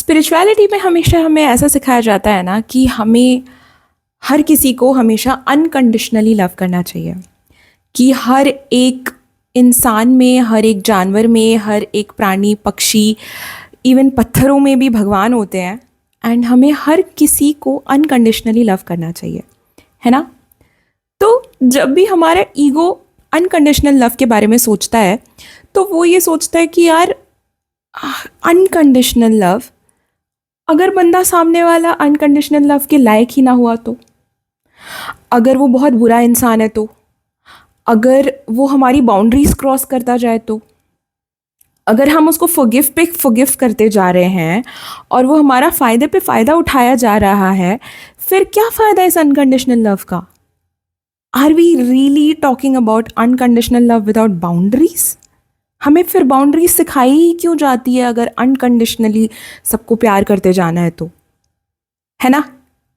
Spirituality में हमेशा हमें ऐसा सिखाया जाता है ना कि हमें हर किसी को हमेशा अनकंडीशनली लव करना चाहिए, कि हर एक इंसान में, हर एक जानवर में, हर एक प्राणी पक्षी, इवन पत्थरों में भी भगवान होते हैं। एंड हमें हर किसी को अनकंडीशनली लव करना चाहिए, है ना। तो जब भी हमारा ईगो अनकंडीशनल लव के बारे में सोचता है तो वो ये सोचता है कि यार अनकंडीशनल लव, अगर बंदा सामने वाला अनकंडीशनल लव के लायक ही ना हुआ तो, अगर वो बहुत बुरा इंसान है तो, अगर वो हमारी बाउंड्रीज क्रॉस करता जाए तो, अगर हम उसको फॉरगिव पे फॉरगिव करते जा रहे हैं और वो हमारा फ़ायदे पे फ़ायदा उठाया जा रहा है, फिर क्या फ़ायदा इस अनकंडीशनल लव का? Are we really talking about unconditional love without boundaries? हमें फिर बाउंड्रीज सिखाई ही क्यों जाती है अगर अनकंडीशनली सबको प्यार करते जाना है तो, है ना।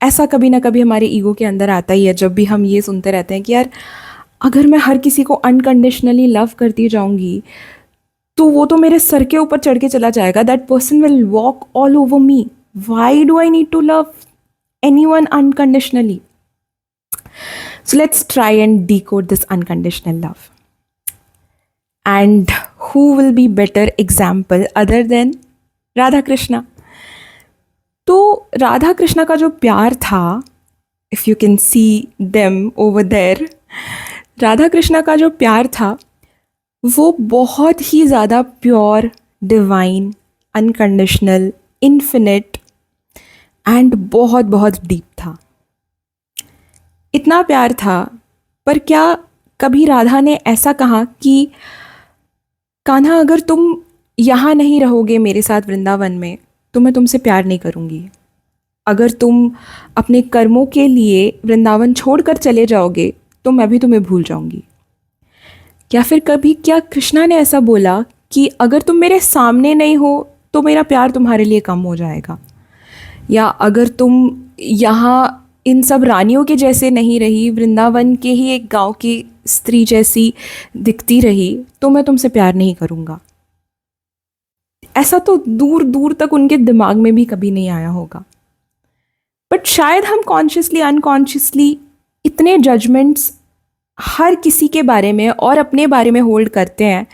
ऐसा कभी ना कभी हमारे ईगो के अंदर आता ही है जब भी हम ये सुनते रहते हैं कि यार अगर मैं हर किसी को अनकंडीशनली लव करती जाऊंगी तो वो तो मेरे सर के ऊपर चढ़ के चला जाएगा, that person will walk all over me, why do I need to love anyone unconditionally? So let's try and decode this unconditional love. And who will be better example other than Radha Krishna? तो राधा कृष्णा का जो प्यार था, if you can see them over there, Radha Krishna का जो प्यार था वो बहुत ही ज़्यादा pure, divine, unconditional, infinite and बहुत बहुत डीप था। इतना प्यार था, पर क्या कभी राधा ने ऐसा कहा कि कान्हा अगर तुम यहाँ नहीं रहोगे मेरे साथ वृंदावन में तो मैं तुमसे प्यार नहीं करूँगी, अगर तुम अपने कर्मों के लिए वृंदावन छोड़कर चले जाओगे तो मैं भी तुम्हें भूल जाऊँगी? या फिर कभी क्या कृष्णा ने ऐसा बोला कि अगर तुम मेरे सामने नहीं हो तो मेरा प्यार तुम्हारे लिए कम हो जाएगा, या अगर तुम यहाँ इन सब रानियों के जैसे नहीं रही, वृंदावन के ही एक गांव की स्त्री जैसी दिखती रही तो मैं तुमसे प्यार नहीं करूँगा? ऐसा तो दूर दूर तक उनके दिमाग में भी कभी नहीं आया होगा। बट शायद हम कॉन्शियसली अनकॉन्शियसली इतने जजमेंट्स हर किसी के बारे में और अपने बारे में होल्ड करते हैं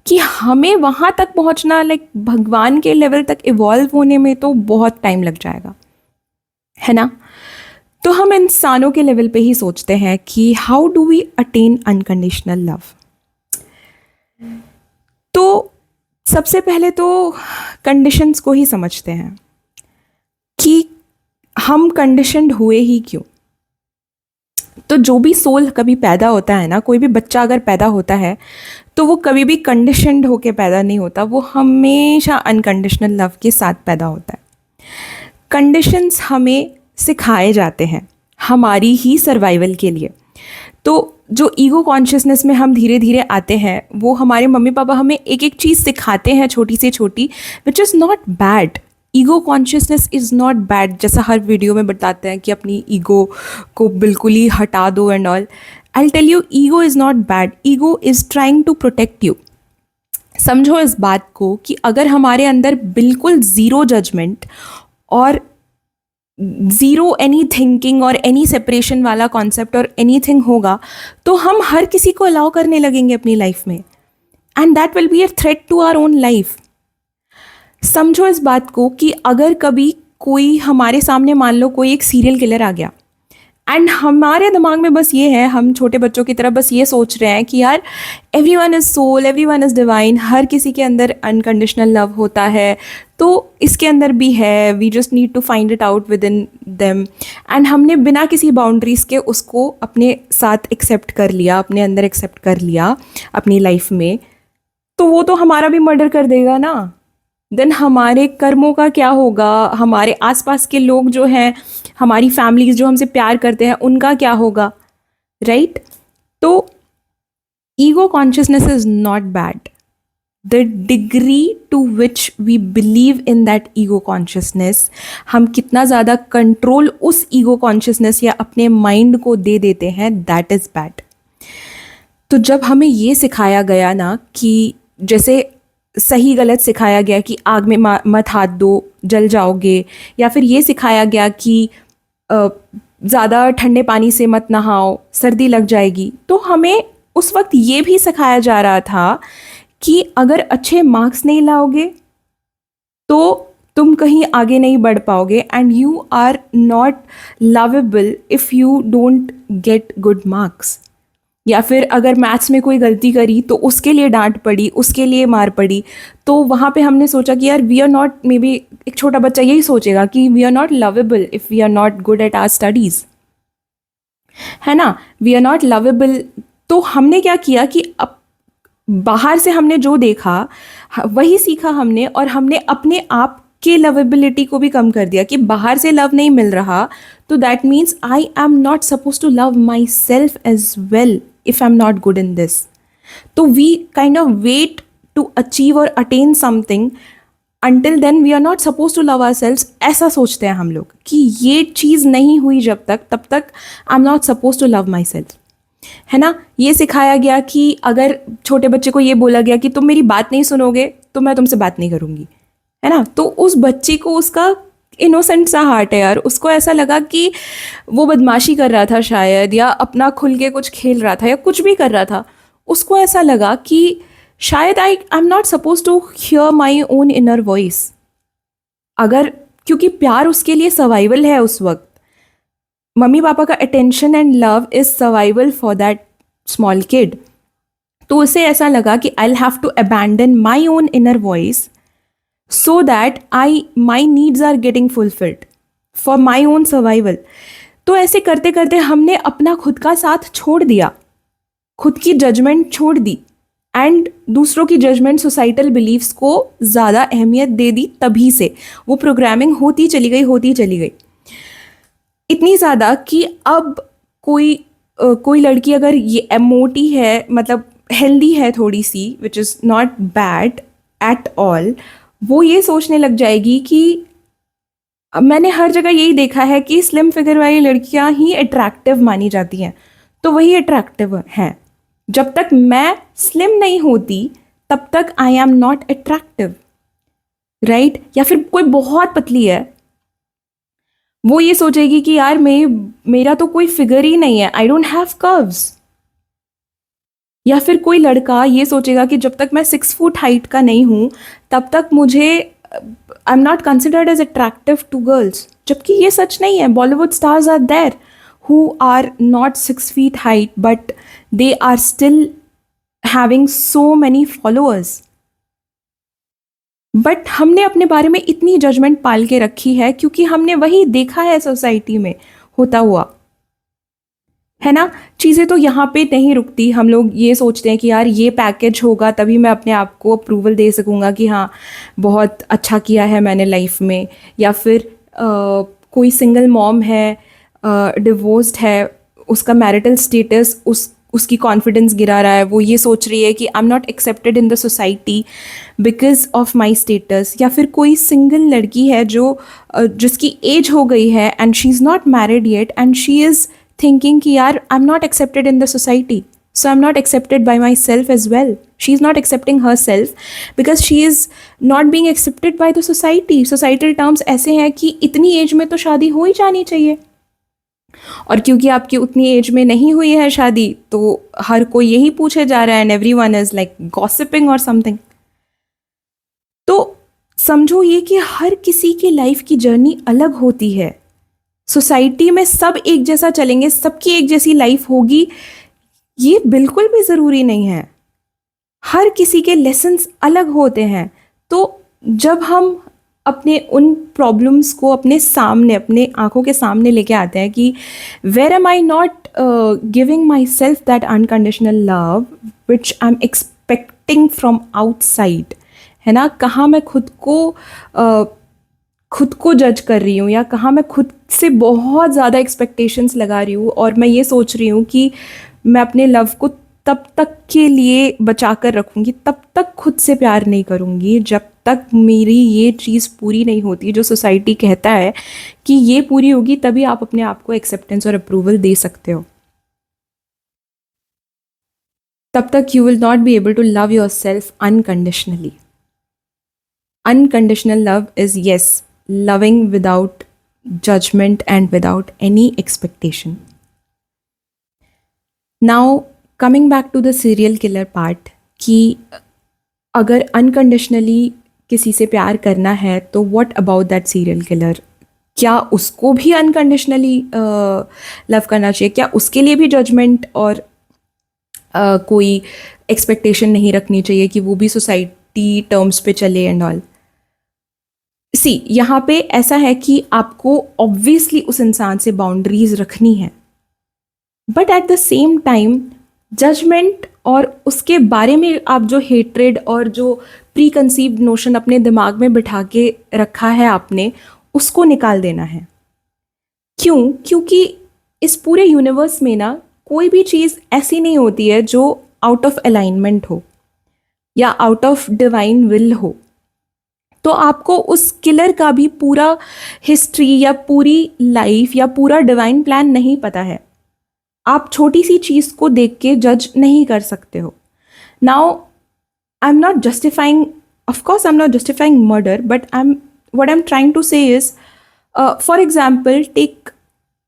कि हमें वहाँ तक पहुँचना, लाइक भगवान के लेवल तक इवॉल्व होने में तो बहुत टाइम लग जाएगा, है ना। तो हम इंसानों के लेवल पे ही सोचते हैं कि how do we attain unconditional love. तो सबसे पहले तो कंडीशंस को ही समझते हैं कि हम कंडीशनड हुए ही क्यों। तो जो भी सोल कभी पैदा होता है ना, कोई भी बच्चा अगर पैदा होता है तो वो कभी भी कंडीशनड होके पैदा नहीं होता, वो हमेशा अनकंडीशनल लव के साथ पैदा होता है। कंडीशंस हमें सिखाए जाते हैं हमारी ही सर्वाइवल के लिए। तो जो ईगो कॉन्शियसनेस में हम धीरे धीरे आते हैं, वो हमारे मम्मी पापा हमें एक एक चीज़ सिखाते हैं छोटी से छोटी, विच is not bad. Ego consciousness is not bad, जैसा हर वीडियो में बताते हैं कि अपनी ईगो को बिल्कुल ही हटा दो and all. I tell you, ego is not bad, ego is trying to protect you. समझो इस बात को कि अगर हमारे अंदर बिल्कुल ज़ीरो जजमेंट और ज़ीरो एनी थिंकिंग और एनी सेपरेशन वाला कॉन्सेप्ट और एनीथिंग होगा तो हम हर किसी को अलाउ करने लगेंगे अपनी लाइफ में, and that will be a threat to our own life. समझो इस बात को कि अगर कभी कोई हमारे सामने, मान लो कोई एक सीरियल किलर आ गया, एंड हमारे दिमाग में बस ये है, हम छोटे बच्चों की तरह बस ये सोच रहे हैं कि यार everyone is soul, everyone is divine, हर किसी के अंदर अनकंडीशनल लव होता है तो इसके अंदर भी है, we just need to find it out within them. And हमने बिना किसी बाउंड्रीज़ के उसको अपने साथ एक्सेप्ट कर लिया, अपने अंदर एक्सेप्ट कर लिया अपनी लाइफ में, तो वो तो हमारा भी मर्डर कर देगा ना। देन हमारे कर्मों का क्या होगा? हमारे आसपास के लोग जो हैं, हमारी फैमिलीज जो हमसे प्यार करते हैं, उनका क्या होगा, राइट? तो ego consciousness is not bad, the degree to which we believe in that ego consciousness, हम कितना ज़्यादा कंट्रोल उस ईगो कॉन्शियसनेस या अपने माइंड को दे देते हैं, दैट इज़ बैड। तो जब हमें ये सिखाया गया ना कि जैसे सही गलत सिखाया गया कि आग में मत हाथ दो, जल जाओगे, या फिर ये सिखाया गया कि ज़्यादा ठंडे पानी से मत नहाओ, सर्दी लग जाएगी। तो हमें उस वक्त ये भी सिखाया जा रहा था कि अगर अच्छे मार्क्स नहीं लाओगे तो तुम कहीं आगे नहीं बढ़ पाओगे, and you are not lovable if you don't get good marks. या फिर अगर मैथ्स में कोई गलती करी तो उसके लिए डांट पड़ी, उसके लिए मार पड़ी। तो वहाँ पे हमने सोचा कि यार we are not, maybe एक छोटा बच्चा यही सोचेगा कि we are not lovable if we are not good at our studies, है ना, वी आर नॉट लवेबल। तो हमने क्या किया कि अब बाहर से हमने जो देखा वही सीखा हमने, और हमने अपने आप के लवेबिलिटी को भी कम कर दिया कि बाहर से लव नहीं मिल रहा तो that means I am not suppose to love myself as well if I am not good in this. तो we kind of wait to achieve और attain something, until then we are not suppose to love ourself. ऐसा सोचते हैं हम लोग कि ये चीज़ नहीं हुई जब तक, तब तक I am not suppose to love myself, है ना। ये सिखाया गया कि अगर छोटे बच्चे को ये बोला गया कि तुम मेरी बात नहीं सुनोगे तो मैं तुमसे बात नहीं करूँगी, है ना। तो उस बच्चे को, उसका इनोसेंट सा हार्ट है यार, उसको ऐसा लगा कि वो बदमाशी कर रहा था शायद, या अपना खुल के कुछ खेल रहा था, या कुछ भी कर रहा था। उसको ऐसा लगा कि शायद I am not suppose to hear my own inner voice. अगर, क्योंकि प्यार उसके लिए सर्वाइवल है उस वक्त, मम्मी पापा का attention and love is survival for that small kid. तो उसे ऐसा लगा कि I have to abandon my own inner voice so that my needs are getting fulfilled for my own survival। तो ऐसे करते करते हमने अपना खुद का साथ छोड़ दिया, खुद की जजमेंट छोड़ दी, एंड दूसरों की जजमेंट, सोसाइटल बिलीव्स को ज़्यादा अहमियत दे दी। तभी से वो प्रोग्रामिंग होती चली गई, इतनी ज़्यादा कि अब कोई लड़की अगर ये मोटी है, मतलब हेल्दी है थोड़ी सी, which is not bad at all, वो ये सोचने लग जाएगी कि मैंने हर जगह यही देखा है कि स्लिम फिगर वाली लड़कियां ही अट्रैक्टिव मानी जाती हैं, तो वही अट्रैक्टिव हैं। जब तक मैं स्लिम नहीं होती तब तक I am not attractive, right. या फिर कोई बहुत पतली है, वो ये सोचेगी कि यार मेरा तो कोई फिगर ही नहीं है, आई डोंट हैव कर्व्स। या फिर कोई लड़का ये सोचेगा कि जब तक मैं 6 फुट हाइट का नहीं हूँ तब तक मुझे, I am not considered as attractive to girls. जबकि ये सच नहीं है। Bollywood stars are there who are not 6 feet height but they are still having so many followers. But हमने अपने बारे में इतनी जजमेंट पाल के रखी है क्योंकि हमने वही देखा है सोसाइटी में होता हुआ, है ना। चीज़ें तो यहाँ पे नहीं रुकती। हम लोग ये सोचते हैं कि यार ये पैकेज होगा तभी मैं अपने आप को अप्रूवल दे सकूँगा कि हाँ बहुत अच्छा किया है मैंने लाइफ में। या फिर कोई सिंगल मॉम है, डिवोर्स्ड है, उसका मैरिटल स्टेटस उसकी कॉन्फिडेंस गिरा रहा है। वो ये सोच रही है कि आई am not accepted in the society because of my status. या फिर कोई सिंगल लड़की है जो जिसकी एज हो गई है and she is not married yet and she is thinking कि यार I'm not accepted in the society, so I'm not accepted by myself as well. She is not accepting herself because she is not being accepted by the society. Societal terms ऐसे हैं कि इतनी as में तो शादी हो ही जानी चाहिए, और क्योंकि आपकी उतनी एज में नहीं हुई है शादी तो हर कोई यही पूछे जा रहा है, and everyone is like gossiping or something। तो समझो ये कि हर किसी की लाइफ की जर्नी अलग होती है। सोसाइटी में सब एक जैसा चलेंगे, सबकी एक जैसी लाइफ होगी, ये बिल्कुल भी ज़रूरी नहीं है। हर किसी के लेसन्स अलग होते हैं। तो जब हम अपने उन प्रॉब्लम्स को अपने सामने, अपने आंखों के सामने लेके आते हैं कि where am I not giving myself that unconditional love which I am expecting from outside, है ना, कहाँ मैं खुद को जज कर रही हूँ, या कहाँ मैं खुद से बहुत ज़्यादा एक्सपेक्टेशंस लगा रही हूँ, और मैं ये सोच रही हूँ कि मैं अपने लव को तब तक के लिए बचा कर रखूँगी, तब तक खुद से प्यार नहीं करूँगी जब तक मेरी ये चीज़ पूरी नहीं होती जो सोसाइटी कहता है कि ये पूरी होगी तभी आप अपने आप को एक्सेप्टेंस और अप्रूवल दे सकते हो। तब तक you will not be able to love yourself unconditionally. unconditional love is, yes, loving without judgment and without any expectation. Now, coming back to the serial killer part, कि अगर unconditionally किसी से प्यार करना है तो what about that serial killer? क्या उसको भी अनकंडीशनली लव करना चाहिए? क्या उसके लिए भी जजमेंट और कोई एक्सपेक्टेशन नहीं रखनी चाहिए कि वो भी सोसाइटी टर्म्स पे चले एंड ऑल? सी, यहाँ पे ऐसा है कि आपको ऑब्वियसली उस इंसान से बाउंड्रीज रखनी है, but at the same time judgement और उसके बारे में आप जो हेट्रेड और जो प्री कंसीव्ड नोशन अपने दिमाग में बिठा के रखा है आपने, उसको निकाल देना है. क्यों? क्योंकि इस पूरे यूनिवर्स में ना कोई भी चीज़ ऐसी नहीं होती है जो आउट ऑफ अलाइनमेंट हो या आउट ऑफ डिवाइन विल हो. तो आपको उस किलर का भी पूरा हिस्ट्री या पूरी लाइफ या पूरा डिवाइन प्लान नहीं पता है. आप छोटी सी चीज़ को देख के जज नहीं कर सकते हो. Now I am not justifying, of course I am not justifying murder, but what I'm trying to say is, for example, take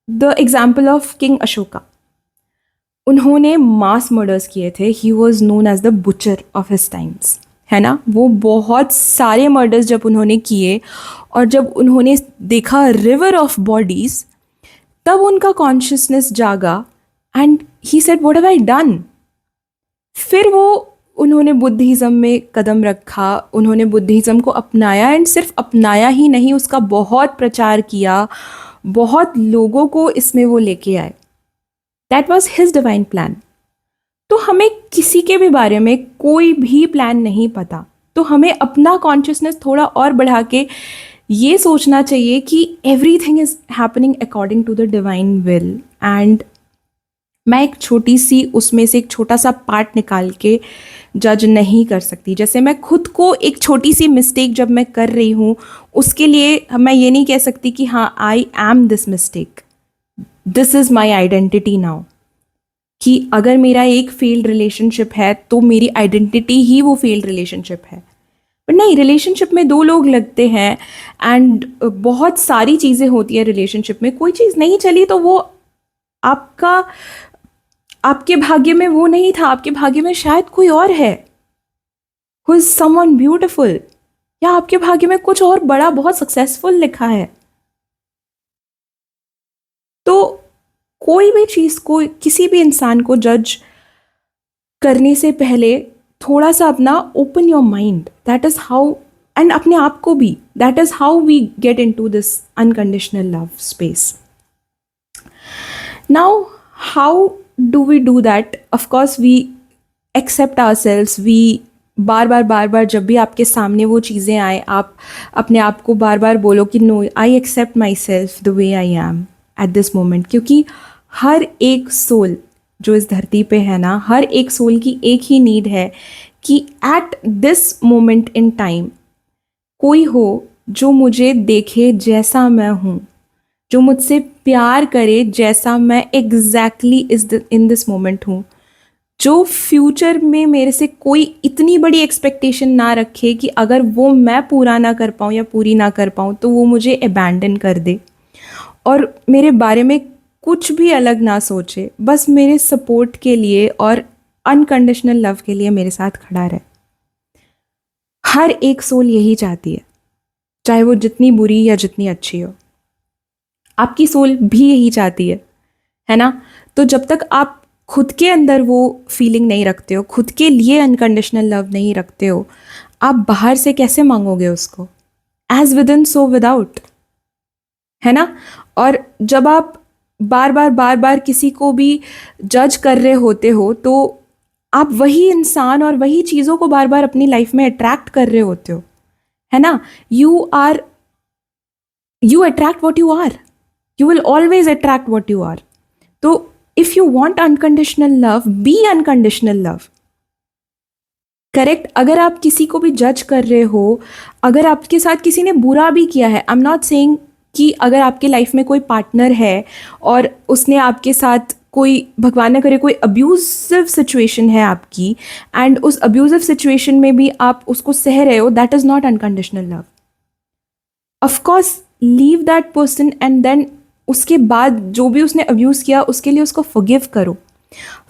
the example of King Ashoka. उन्होंने मास मर्डर्स किए थे. He was known as the butcher of his times, है ना. वो बहुत सारे murders जब उन्होंने किए और जब उन्होंने देखा रिवर ऑफ बॉडीज, तब उनका कॉन्शियसनेस जागा and he said what have I done. फिर उन्होंने बुद्धिज़्म में कदम रखा, उन्होंने बुद्धिज़्म को अपनाया एंड सिर्फ अपनाया ही नहीं, उसका बहुत प्रचार किया, बहुत लोगों को इसमें वो लेके आए. That was his divine plan. तो हमें किसी के भी बारे में कोई भी प्लान नहीं पता, तो हमें अपना कॉन्शियसनेस थोड़ा और बढ़ा के ये सोचना चाहिए कि everything is happening according to the divine will. And मैं एक छोटी सी उसमें से एक छोटा सा पार्ट निकाल के जज नहीं कर सकती. जैसे मैं खुद को एक छोटी सी मिस्टेक जब मैं कर रही हूँ, उसके लिए मैं ये नहीं कह सकती कि हाँ I am this mistake, this is my identity now. कि अगर मेरा एक फेल्ड रिलेशनशिप है तो मेरी आइडेंटिटी ही वो फेल्ड रिलेशनशिप है. बट नहीं, रिलेशनशिप में दो लोग लगते हैं एंड बहुत सारी चीज़ें होती है रिलेशनशिप में. कोई चीज़ नहीं चली तो वो आपके भाग्य में वो नहीं था, आपके भाग्य में शायद कोई और है who is someone beautiful, या आपके भाग्य में कुछ और बड़ा बहुत सक्सेसफुल लिखा है. तो कोई भी चीज़ को, किसी भी इंसान को जज करने से पहले थोड़ा सा अपना open your mind. That is how, and अपने आप को भी, that is how we get into this unconditional love space. Now how do we do that? Of course we accept ourselves. we बार बार जब भी आपके सामने वो चीज़ें आए, आप अपने आप को बार बार बोलो कि no, I accept myself the way I am at this moment. क्योंकि हर एक सोल जो इस धरती पे है ना, हर एक सोल की एक ही नीड है कि eight this moment in time कोई हो जो मुझे देखे जैसा मैं हूँ, जो मुझसे प्यार करे जैसा मैं एग्जैक्टली इन दिस मोमेंट हूँ, जो फ्यूचर में मेरे से कोई इतनी बड़ी एक्सपेक्टेशन ना रखे कि अगर वो मैं पूरा ना कर पाऊँ या पूरी ना कर पाऊँ तो वो मुझे अबैंडन कर दे और मेरे बारे में कुछ भी अलग ना सोचे, बस मेरे सपोर्ट के लिए और अनकंडीशनल लव के लिए मेरे साथ खड़ा रहे. हर एक सोल यही चाहती है, चाहे वो जितनी बुरी या जितनी अच्छी हो. आपकी सोल भी यही चाहती है ना. तो जब तक आप खुद के अंदर वो फीलिंग नहीं रखते हो, खुद के लिए अनकंडीशनल लव नहीं रखते हो, आप बाहर से कैसे मांगोगे उसको? As within so without, है ना. और जब आप बार बार किसी को भी जज कर रहे होते हो तो आप वही इंसान और वही चीज़ों को बार बार अपनी लाइफ में अट्रैक्ट कर रहे होते हो, है ना. You attract what you are. You will always attract what you are. So if you want unconditional love, be unconditional love. Correct. अगर आप किसी को भी जज कर रहे हो, अगर आपके साथ किसी ने बुरा भी किया है, आई एम नॉट सेइंग कि अगर आपके लाइफ में कोई पार्टनर है और उसने आपके साथ कोई भगवान न करे कोई अब्यूजिव सिचुएशन है आपकी एंड उस अब्यूजिव सिचुएशन में भी आप उसको सह रहे हो, that is not unconditional love. Of course leave that person and then उसके बाद जो भी उसने अब्यूज़ किया उसके लिए उसको फॉरगिव करो.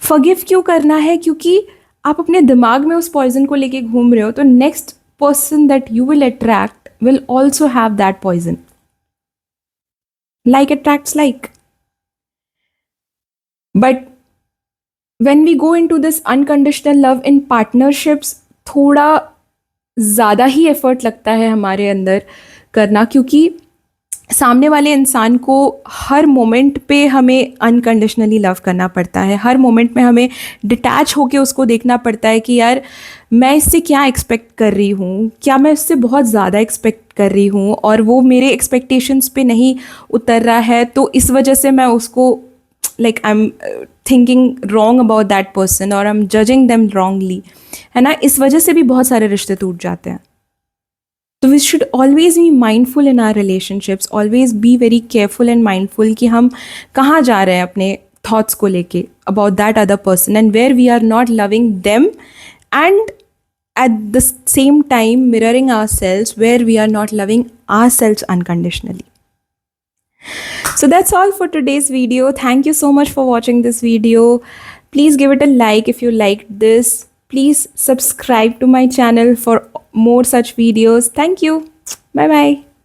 फॉरगिव क्यों करना है? क्योंकि आप अपने दिमाग में उस पॉइजन को लेके घूम रहे हो, तो next person that you will attract will also have that poison. Like attracts like. But when we go into this unconditional love in partnerships, थोड़ा ज़्यादा ही एफर्ट लगता है हमारे अंदर करना, क्योंकि सामने वाले इंसान को हर मोमेंट पे हमें अनकंडीशनली लव करना पड़ता है. हर मोमेंट में हमें डिटैच होके उसको देखना पड़ता है कि यार मैं इससे क्या एक्सपेक्ट कर रही हूँ, क्या मैं उससे बहुत ज़्यादा एक्सपेक्ट कर रही हूँ और वो मेरे एक्सपेक्टेशंस पे नहीं उतर रहा है, तो इस वजह से मैं उसको like I am thinking wrong about that person और I am judging them wrongly, है ना. इस वजह से भी बहुत सारे रिश्ते टूट जाते हैं. तो we should always be mindful in our relationships, always be very careful and mindful कि हम कहाँ जा रहे हैं अपने थॉट्स को लेके about that other person and where we are not loving them, and at the same time mirroring ourselves where we are not loving ourselves unconditionally. So that's all for today's video. Thank you so much for watching this video. Please give it a like if you liked this. Please subscribe to my channel for more such videos. Thank you. Bye bye.